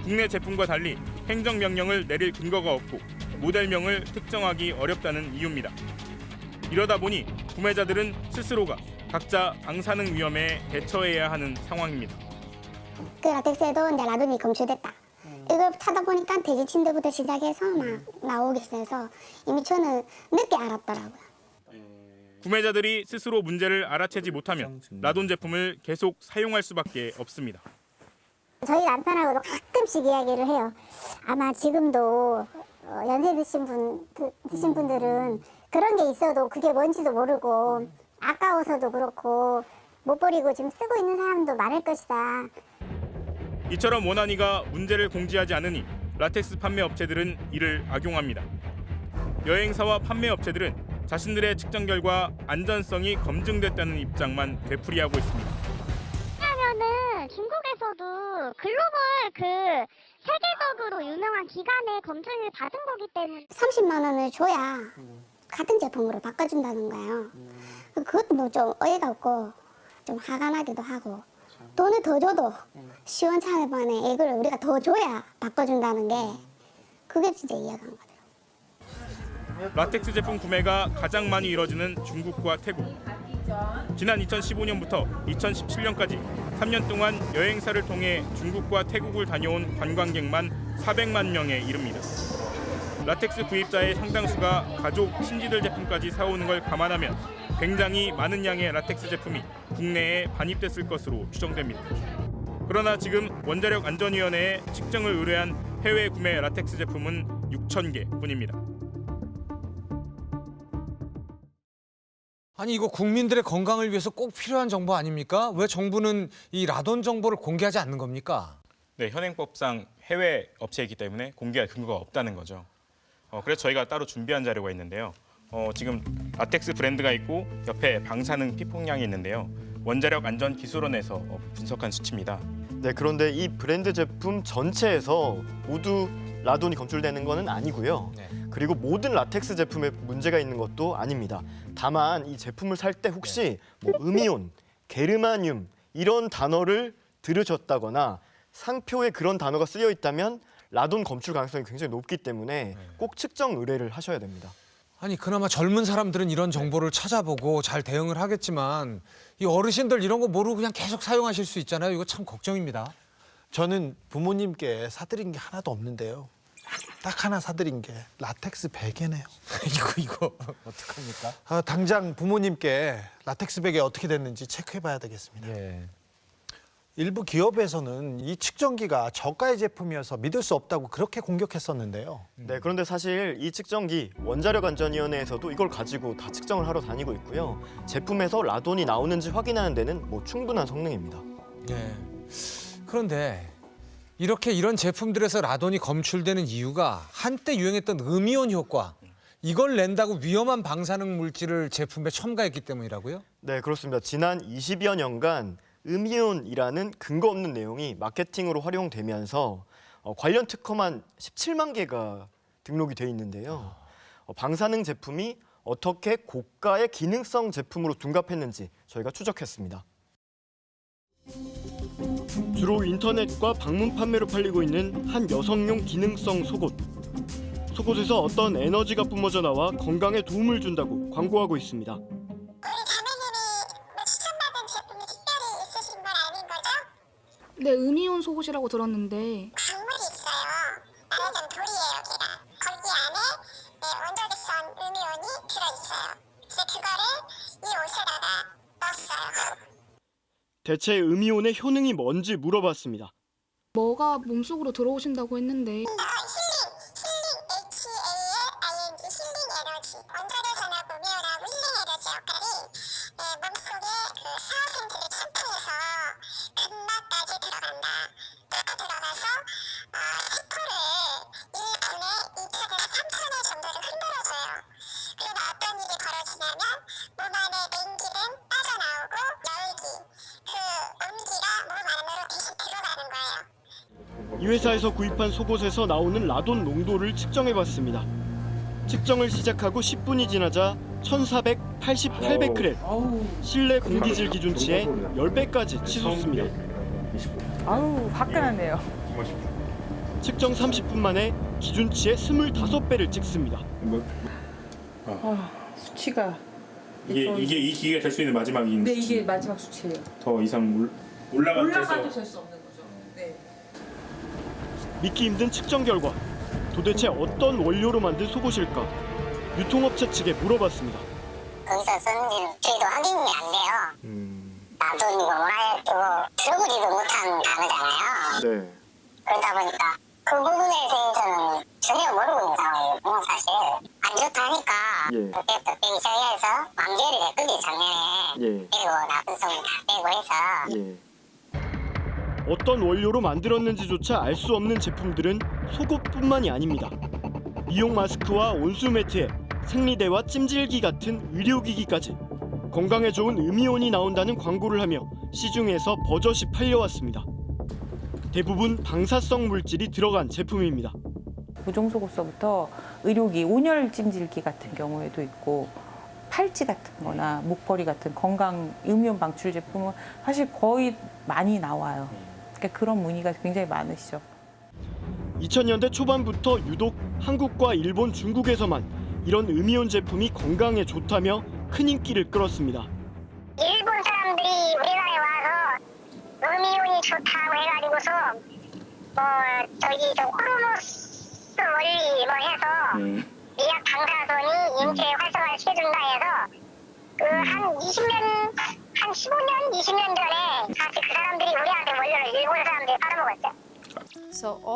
국내 제품과 달리 행정명령을 내릴 근거가 없고 모델명을 특정하기 어렵다는 이유입니다. 이러다 보니 구매자들은 스스로가 각자 방사능 위험에 대처해야 하는 상황입니다. 그 라텍스에도 이제 라돈이 검출됐다. 이걸 찾아보니까 돼지 침대부터 시작해서 막 나오기 시작해서 이미 저는 늦게 알았더라고요. 구매자들이 스스로 문제를 알아채지 못하면 라돈 제품을 계속 사용할 수밖에 없습니다. 저희 남편하고도 가끔씩 이야기를 해요. 아마 지금도 연세 드신 분들은 그런 게 있어도 그게 뭔지도 모르고 아까워서도 그렇고 못 버리고 지금 쓰고 있는 사람도 많을 것이다. 이처럼 원안위가 문제를 공지하지 않으니 라텍스 판매 업체들은 이를 악용합니다. 여행사와 판매 업체들은 자신들의 측정 결과 안전성이 검증됐다는 입장만 되풀이하고 있습니다. 왜냐면은 중국에서도 글로벌 세계적으로 유명한 기관의 검증을 받은 거기 때문에 30만 원을 줘야 같은 제품으로 바꿔준다는 거예요. 그것도 뭐 좀 어이가 없고 좀 화가 나기도 하고 돈을 더 줘도 시원찮을 바에 이걸 우리가 더 줘야 바꿔준다는 게 그게 진짜 이해가 안 가더라고요. 라텍스 제품 구매가 가장 많이 이뤄지는 중국과 태국. 지난 2015년부터 2017년까지 3년 동안 여행사를 통해 중국과 태국을 다녀온 관광객만 400만 명에 이릅니다. 라텍스 구입자의 상당수가 가족, 친지들 제품까지 사오는 걸 감안하면 굉장히 많은 양의 라텍스 제품이 국내에 반입됐을 것으로 추정됩니다. 그러나 지금 원자력안전위원회에 측정을 의뢰한 해외 구매 라텍스 제품은 6,000개 뿐입니다. 아니 이거 국민들의 건강을 위해서 꼭 필요한 정보 아닙니까? 왜 정부는 이 라돈 정보를 공개하지 않는 겁니까? 네, 현행법상 해외 업체이기 때문에 공개할 근거가 없다는 거죠. 그래서 저희가 따로 준비한 자료가 있는데요. 지금 라텍스 브랜드가 있고 옆에 방사능 피폭량이 있는데요. 원자력안전기술원에서 분석한 수치입니다. 네, 그런데 이 브랜드 제품 전체에서 모두 라돈이 검출되는 것은 아니고요. 네. 그리고 모든 라텍스 제품에 문제가 있는 것도 아닙니다. 다만 이 제품을 살 때 혹시 뭐 음이온, 게르마늄 이런 단어를 들으셨다거나 상표에 그런 단어가 쓰여 있다면 라돈 검출 가능성이 굉장히 높기 때문에 꼭 측정 의뢰를 하셔야 됩니다. 아니 그나마 젊은 사람들은 이런 정보를 찾아보고 잘 대응을 하겠지만 이 어르신들 이런 거 모르고 그냥 계속 사용하실 수 있잖아요. 이거 참 걱정입니다. 저는 부모님께 사드린 게 하나도 없는데요. 딱 하나 사드린 게 라텍스 베개네요. 이거 어떡합니까? 당장 부모님께 라텍스 베개 어떻게 됐는지 체크해봐야 되겠습니다. 예. 일부 기업에서는 이 측정기가 저가의 제품이어서 믿을 수 없다고 그렇게 공격했었는데요. 네, 그런데 사실 이 측정기 원자력안전위원회에서도 이걸 가지고 다 측정을 하러 다니고 있고요. 제품에서 라돈이 나오는지 확인하는 데는 뭐 충분한 성능입니다. 예. 그런데 이런 제품들에서 라돈이 검출되는 이유가 한때 유행했던 음이온 효과 이걸 낸다고 위험한 방사능 물질을 제품에 첨가했기 때문이라고요? 네, 그렇습니다. 지난 20여 년간 음이온이라는 근거 없는 내용이 마케팅으로 활용되면서 관련 특허만 17만 개가 등록이 돼 있는데요. 방사능 제품이 어떻게 고가의 기능성 제품으로 둔갑했는지 저희가 추적했습니다. 주로 인터넷과 방문 판매로 팔리고 있는 한 여성용 기능성 속옷. 속옷에서 어떤 에너지가 뿜어져 나와 건강에 도움을 준다고 광고하고 있습니다. 네, 음이온 속옷이라고 들었는데 광물이 있어요. 나는 돌이에요, 여기가. 거기 안에 원자력선 음이온이 들어있어요. 그래서 그거를 이 옷에다가 넣었어요. 대체 음이온의 효능이 뭔지 물어봤습니다. 뭐가 몸속으로 들어오신다고 했는데 힐링, HALING, 힐링 에너지. 원자력선하고 음이온하고 힐링 에너지 역할이 몸속에 그 사센트를 참통해서 근막까지 들어간다. 들어가서 세포를 1분에 2천에서 3천회 정도를 흔들어줘요. 그러면 어떤 일이 벌어지냐면 몸 안에 냉기는 빠져나오고 열기, 그 온기가 몸 안으로 대신 들어가는 거예요. 이 회사에서 구입한 속옷에서 나오는 라돈 농도를 측정해봤습니다. 측정을 시작하고 10분이 지나자 1488베크렐, 실내 공기질 기준치의 10배까지 치솟습니다. 아우 화끈하네요. 측정 30분 만에 기준치의 25배를 찍습니다. 수치가 이게 이 기계가 될 수 있는 마지막인 네, 이게 마지막 수치예요. 더 이상 올라가도 될 수 없는 거죠. 네. 믿기 힘든 측정 결과 도대체 어떤 원료로 만든 속옷일까? 유통업체 측에 물어봤습니다. 거기서 썼는지는 저희도 확인이 안 돼요. 나도 뭐라 해도 들어보지도 못한 단어잖아요. 네. 그러다 보니까 그 부분에 대해서는 전혀 모르고 있는 상황이에요. 사실 안 좋다니까 그때부터 빼기 시작해서 완결을 했거든요, 작년에. 그리고 나쁜 소문 다 빼고 해서. 어떤 원료로 만들었는지조차 알 수 없는 제품들은 속옷뿐만이 아닙니다. 미용 마스크와 온수 매트에 생리대와 찜질기 같은 의료기기까지 건강에 좋은 음이온이 나온다는 광고를 하며 시중에서 버젓이 팔려왔습니다. 대부분 방사성 물질이 들어간 제품입니다. 부종속옷서부터 의료기, 온열 찜질기 같은 경우에도 있고 팔찌 같은 거나 목걸이 같은 건강 음이온 방출 제품은 사실 거의 많이 나와요. 그러니까 그런 문의가 굉장히 많으시죠. 2000년대 초반부터 유독 한국과 일본, 중국에서만 이런 음이온 제품이 건강에 좋다며 큰 인기를 끌었습니다. 일본 사람들이 우리나라에 와서 음이온이 좋다고 해가지고서 호르몬스 원리 해서 미약 방사선이 인체에 활성화를 시켜준다 해서 한 20년, 한 15년, 20년 전에 사실 그 사람들이 우리한테 원료를 일본 사람들이 팔아먹었죠.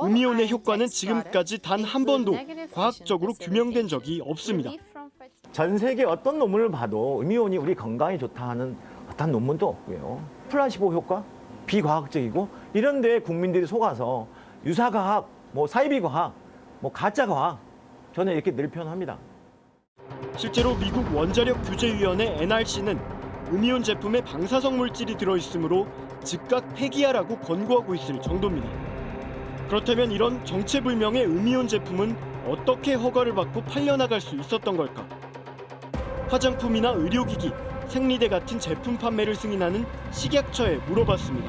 음이온의 효과는 지금까지 단 한 번도 과학적으로 규명된 적이 없습니다. 전 세계 어떤 논문을 봐도 음이온이 우리 건강에 좋다 하는 어떤 논문도 없고요. 플라시보 효과, 비과학적이고 이런 데 국민들이 속아서 유사과학, 사이비과학, 가짜과학 저는 이렇게 늘 표현합니다. 실제로 미국 원자력 규제위원회 NRC는 음이온 제품에 방사성 물질이 들어있으므로 즉각 폐기하라고 권고하고 있을 정도입니다. 그렇다면 이런 정체불명의 음이온 제품은 어떻게 허가를 받고 팔려나갈 수 있었던 걸까? 화장품이나 의료기기, 생리대 같은 제품 판매를 승인하는 식약처에 물어봤습니다.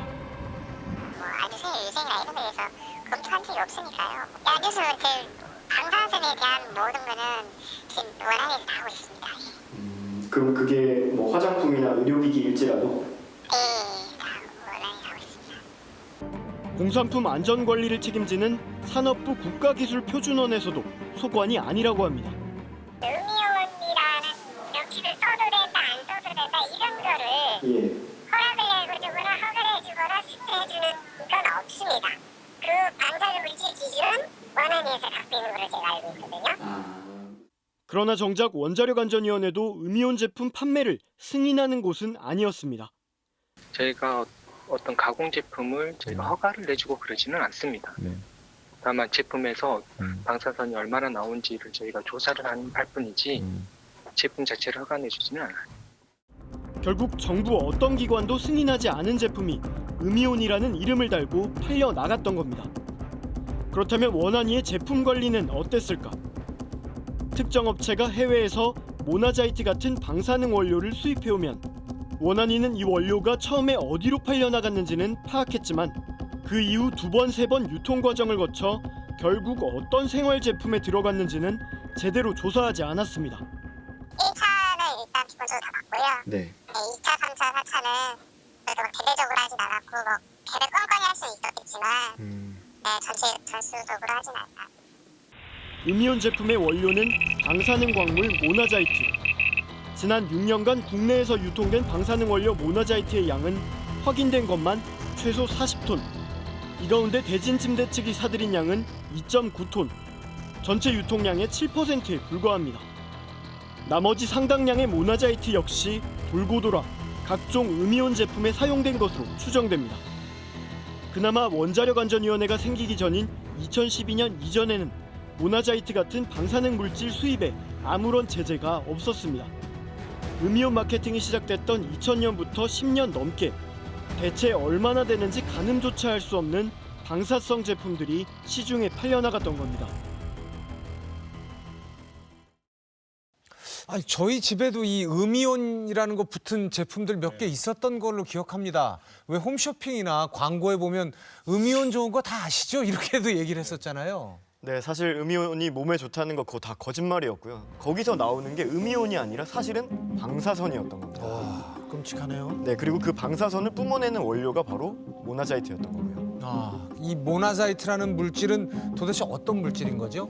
아주 위생이나 이런 데에서 검토한 적이 없으니까요. 그래서 방사선에 대한 모든 거는 지금 원안에서 나오고 있습니다. 그럼 그게 화장품이나 의료기기 일지라도? 공산품 안전관리를 책임지는 산업부 국가기술표준원에서도 소관이 아니라고 합니다. 음이온이라는 명칭을 써도 된다 안 써도 된다 이런 거를 허락을 해주거나 허가를 해주거나 승인해주는 건 없습니다. 그 방사능 물질 기준은 원안에서 갖고 있는 걸로 제가 알고 있거든요. 그러나 정작 원자력안전위원회도 음이온 제품 판매를 승인하는 곳은 아니었습니다. 저희가 어떤 가공 제품을 저희가 허가를 내주고 그러지는 않습니다. 다만 제품에서 방사선이 얼마나 나온지를 저희가 조사를 할 뿐이지 제품 자체를 허가 내주지는 않아요. 결국 정부 어떤 기관도 승인하지 않은 제품이 음이온이라는 이름을 달고 팔려 나갔던 겁니다. 그렇다면 원안위의 제품 관리는 어땠을까? 특정 업체가 해외에서 모나자이트 같은 방사능 원료를 수입해오면 원안위는 이 원료가 처음에 어디로 팔려나갔는지는 파악했지만 그 이후 2번, 3번 유통 과정을 거쳐 결국 어떤 생활 제품에 들어갔는지는 제대로 조사하지 않았습니다. 1차는 일단 기본적으로 다 맞고요. 네. 2차, 3차, 4차는 그래도 대대적으로 하진 않았고 개별 건건히 할 수는 있었겠지만 전수적으로 하진 않았다. 음이온 제품의 원료는 방사능 광물 모나자이트. 지난 6년간 국내에서 유통된 방사능 원료 모나자이트의 양은 확인된 것만 최소 40톤. 이 가운데 대진 침대 측이 사들인 양은 2.9톤. 전체 유통량의 7%에 불과합니다. 나머지 상당량의 모나자이트 역시 돌고 돌아 각종 음이온 제품에 사용된 것으로 추정됩니다. 그나마 원자력안전위원회가 생기기 전인 2012년 이전에는 모나자이트 같은 방사능 물질 수입에 아무런 제재가 없었습니다. 음이온 마케팅이 시작됐던 2000년부터 10년 넘게 대체 얼마나 되는지 가늠조차 할 수 없는 방사성 제품들이 시중에 팔려나갔던 겁니다. 아니, 저희 집에도 이 음이온이라는 거 붙은 제품들 몇 개 있었던 걸로 기억합니다. 왜 홈쇼핑이나 광고에 보면 음이온 좋은 거 다 아시죠? 이렇게도 얘기를 했었잖아요. 네, 사실 음이온이 몸에 좋다는 거 그거 다 거짓말이었고요. 거기서 나오는 게 음이온이 아니라 사실은 방사선이었던 겁니다. 와, 끔찍하네요. 네, 그리고 그 방사선을 뿜어내는 원료가 바로 모나자이트였던 거고요. 이 모나자이트라는 물질은 도대체 어떤 물질인 거죠?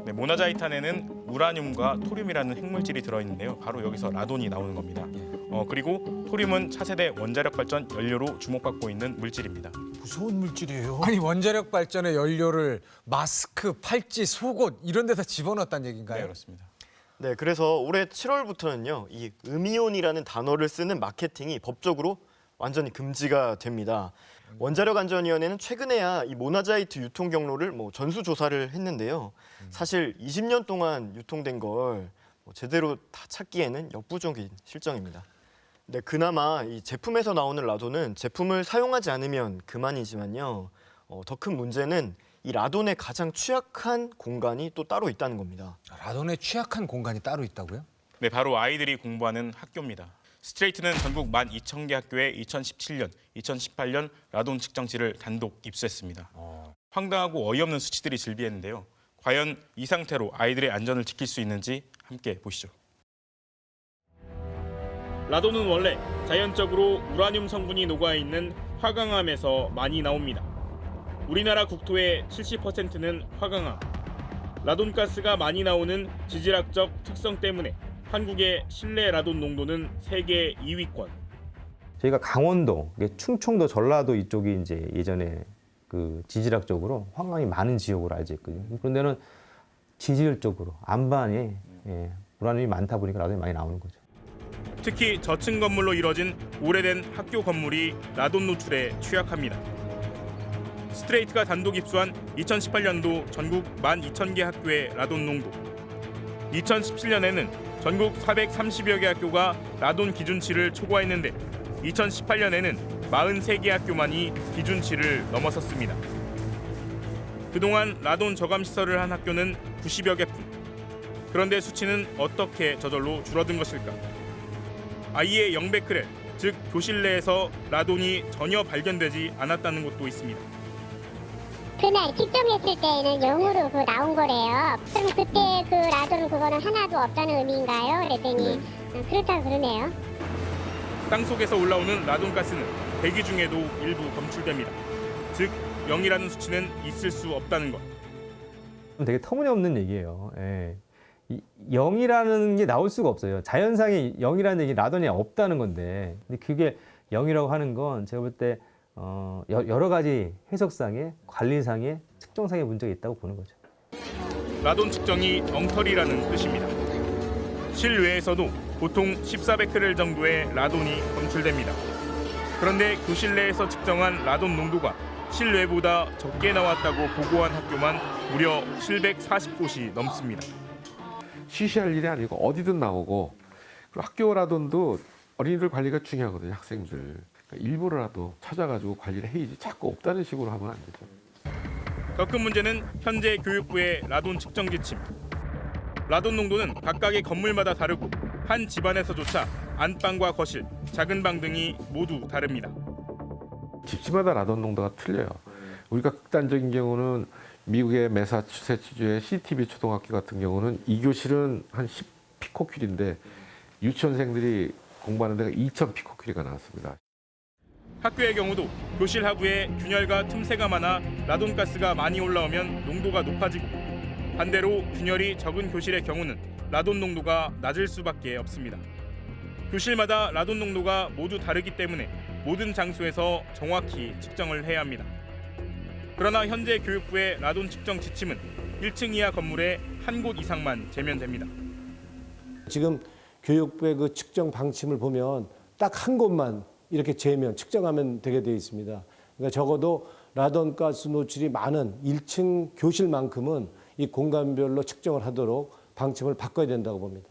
네, 모나자이트 안에는 우라늄과 토륨이라는 핵물질이 들어있는데요. 바로 여기서 라돈이 나오는 겁니다. 그리고 토륨은 차세대 원자력 발전 연료로 주목받고 있는 물질입니다. 무서운 물질이에요. 아니, 원자력 발전의 연료를 마스크, 팔찌, 속옷 이런 데다 집어넣었다는 얘기인가요? 네, 그렇습니다. 네, 그래서 올해 7월부터는요, 이 음이온이라는 단어를 쓰는 마케팅이 법적으로 완전히 금지가 됩니다. 원자력안전위원회는 최근에야 이 모나자이트 유통 경로를 전수 조사를 했는데요. 사실 20년 동안 유통된 걸 제대로 다 찾기에는 역부족인 실정입니다. 네, 그나마 이 제품에서 나오는 라돈은 제품을 사용하지 않으면 그만이지만요. 더 큰 문제는 이 라돈에 가장 취약한 공간이 또 따로 있다는 겁니다. 라돈에 취약한 공간이 따로 있다고요? 네, 바로 아이들이 공부하는 학교입니다. 스트레이트는 전국 12,000개 학교에 2017년, 2018년 라돈 측정치를 단독 입수했습니다. 황당하고 어이없는 수치들이 즐비했는데요. 과연 이 상태로 아이들의 안전을 지킬 수 있는지 함께 보시죠. 라돈은 원래 자연적으로 우라늄 성분이 녹아있는 화강암에서 많이 나옵니다. 우리나라 국토의 70%는 화강암. 라돈가스가 많이 나오는 지질학적 특성 때문에 한국의 실내 라돈 농도는 세계 2위권. 저희가 강원도, 충청도, 전라도 이쪽이 이제 예전에 그 지질학적으로 화강암이 많은 지역으로 알려져 있거든요. 그런 데는 지질적으로 안반에 우라늄이 많다 보니까 라돈이 많이 나오는 거죠. 특히 저층 건물로 이뤄진 오래된 학교 건물이 라돈 노출에 취약합니다. 스트레이트가 단독 입수한 2018년도 전국 12,000개 학교의 라돈 농도. 2017년에는 전국 430여 개 학교가 라돈 기준치를 초과했는데 2018년에는 43개 학교만이 기준치를 넘어섰습니다. 그동안 라돈 저감 시설을 한 학교는 90여 개뿐. 그런데 수치는 어떻게 저절로 줄어든 것일까? 아이의 영베크렐, 즉 교실 내에서 라돈이 전혀 발견되지 않았다는 것도 있습니다. 그날 측정했을 때는 0으로 나온 거래요. 그럼 그때 그 라돈 그거는 하나도 없다는 의미인가요? 그랬더니 그렇다고 그러네요. 땅속에서 올라오는 라돈가스는 대기 중에도 일부 검출됩니다. 즉 0이라는 수치는 있을 수 없다는 것. 되게 터무니없는 얘기예요. 0이라는 게 나올 수가 없어요. 자연상에 0이라는 얘기 라돈이 없다는 건데, 근데 그게 0이라고 하는 건 제가 볼 때 여러 가지 해석상의, 관리상의, 측정상의 문제가 있다고 보는 거죠. 라돈 측정이 엉터리라는 뜻입니다. 실외에서도 보통 14베크렐 정도의 라돈이 검출됩니다. 그런데 교실 내에서 측정한 라돈 농도가 실외보다 적게 나왔다고 보고한 학교만 무려 740곳이 넘습니다. 시시할 일이 아니고 어디든 나오고, 그리고 학교 라돈도 어린이들 관리가 중요하거든요. 학생들. 그러니까 일부러라도 찾아가지고 관리를 해야지 자꾸 없다는 식으로 하면 안 되죠. 더 큰 문제는 현재 교육부의 라돈 측정 지침. 라돈 농도는 각각의 건물마다 다르고 한 집안에서조차 안방과 거실, 작은 방 등이 모두 다릅니다. 집집마다 라돈 농도가 틀려요. 우리가 극단적인 경우는 미국의 매사추세츠주의 CTB 초등학교 같은 경우는 2교실은 한 10피코큐리인데 유치원생들이 공부하는 데가 2,000피코큐리가 나왔습니다. 학교의 경우도 교실 하부에 균열과 틈새가 많아 라돈가스가 많이 올라오면 농도가 높아지고, 반대로 균열이 적은 교실의 경우는 라돈 농도가 낮을 수밖에 없습니다. 교실마다 라돈 농도가 모두 다르기 때문에 모든 장소에서 정확히 측정을 해야 합니다. 그러나 현재 교육부의 라돈 측정 지침은 1층 이하 건물에 한 곳 이상만 재면 됩니다. 지금 교육부의 그 측정 방침을 보면 딱 한 곳만 이렇게 재면 측정하면 되게 되어 있습니다. 그러니까 적어도 라돈가스 노출이 많은 1층 교실만큼은 이 공간별로 측정을 하도록 방침을 바꿔야 된다고 봅니다.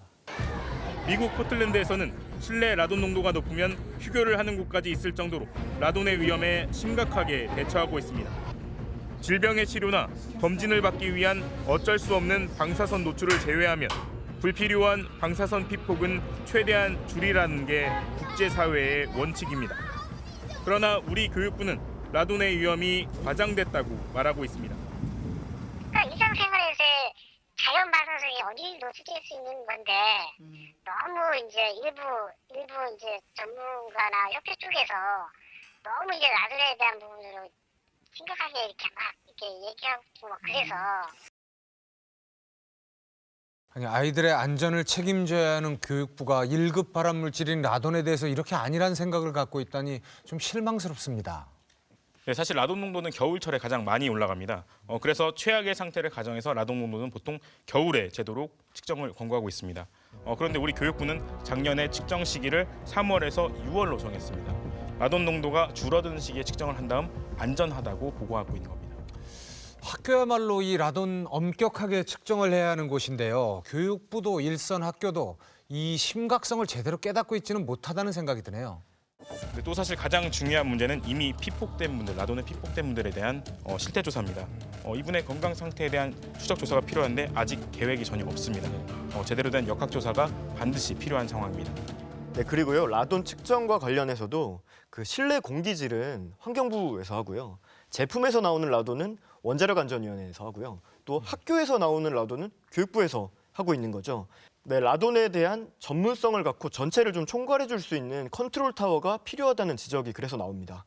미국 포틀랜드에서는 실내 라돈 농도가 높으면 휴교를 하는 곳까지 있을 정도로 라돈의 위험에 심각하게 대처하고 있습니다. 질병의 치료나 검진을 받기 위한 어쩔 수 없는 방사선 노출을 제외하면 불필요한 방사선 피폭은 최대한 줄이라는 게 국제사회의 원칙입니다. 그러나 우리 교육부는 라돈의 위험이 과장됐다고 말하고 있습니다. 일상생활에서의 자연 방사선이 어디도 쓰일 수 있는 건데 너무 이제 일부 이제 전문가나 협회 쪽에서 너무 이제 라돈에 대한 부분으로 심각하게 이렇게 막 이렇게 얘기하고 막 그래서. 아니, 아이들의 안전을 책임져야 하는 교육부가 1급 발암물질인 라돈에 대해서 이렇게 안일한 생각을 갖고 있다니 좀 실망스럽습니다. 네, 사실 라돈 농도는 겨울철에 가장 많이 올라갑니다. 그래서 최악의 상태를 가정해서 라돈 농도는 보통 겨울에 제도록 측정을 권고하고 있습니다. 그런데 우리 교육부는 작년에 측정 시기를 3월에서 6월로 정했습니다. 라돈 농도가 줄어드는 시기에 측정을 한 다음 안전하다고 보고하고 있는 겁니다. 학교야말로 이 라돈 엄격하게 측정을 해야 하는 곳인데요. 교육부도 일선 학교도 이 심각성을 제대로 깨닫고 있지는 못하다는 생각이 드네요. 근데 또 사실 가장 중요한 문제는 이미 피폭된 분들, 라돈에 피폭된 분들에 대한 실태 조사입니다. 이분의 건강 상태에 대한 추적 조사가 필요한데 아직 계획이 전혀 없습니다. 제대로 된 역학 조사가 반드시 필요한 상황입니다. 네, 그리고요. 라돈 측정과 관련해서도 그 실내 공기질은 환경부에서 하고요. 제품에서 나오는 라돈은 원자력 안전위원회에서 하고요. 또 학교에서 나오는 라돈은 교육부에서 하고 있는 거죠. 네, 라돈에 대한 전문성을 갖고 전체를 좀 총괄해 줄 수 있는 컨트롤 타워가 필요하다는 지적이 그래서 나옵니다.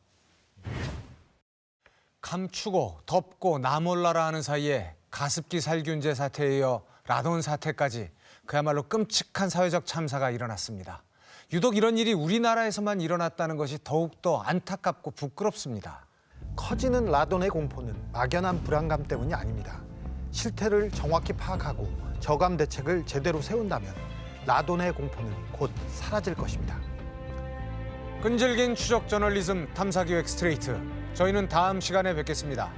감추고 덮고 나몰라라 하는 사이에 가습기 살균제 사태에 이어 라돈 사태까지 그야말로 끔찍한 사회적 참사가 일어났습니다. 유독 이런 일이 우리나라에서만 일어났다는 것이 더욱더 안타깝고 부끄럽습니다. 커지는 라돈의 공포는 막연한 불안감 때문이 아닙니다. 실태를 정확히 파악하고 저감 대책을 제대로 세운다면 라돈의 공포는 곧 사라질 것입니다. 끈질긴 추적 저널리즘 탐사기획 스트레이트. 저희는 다음 시간에 뵙겠습니다.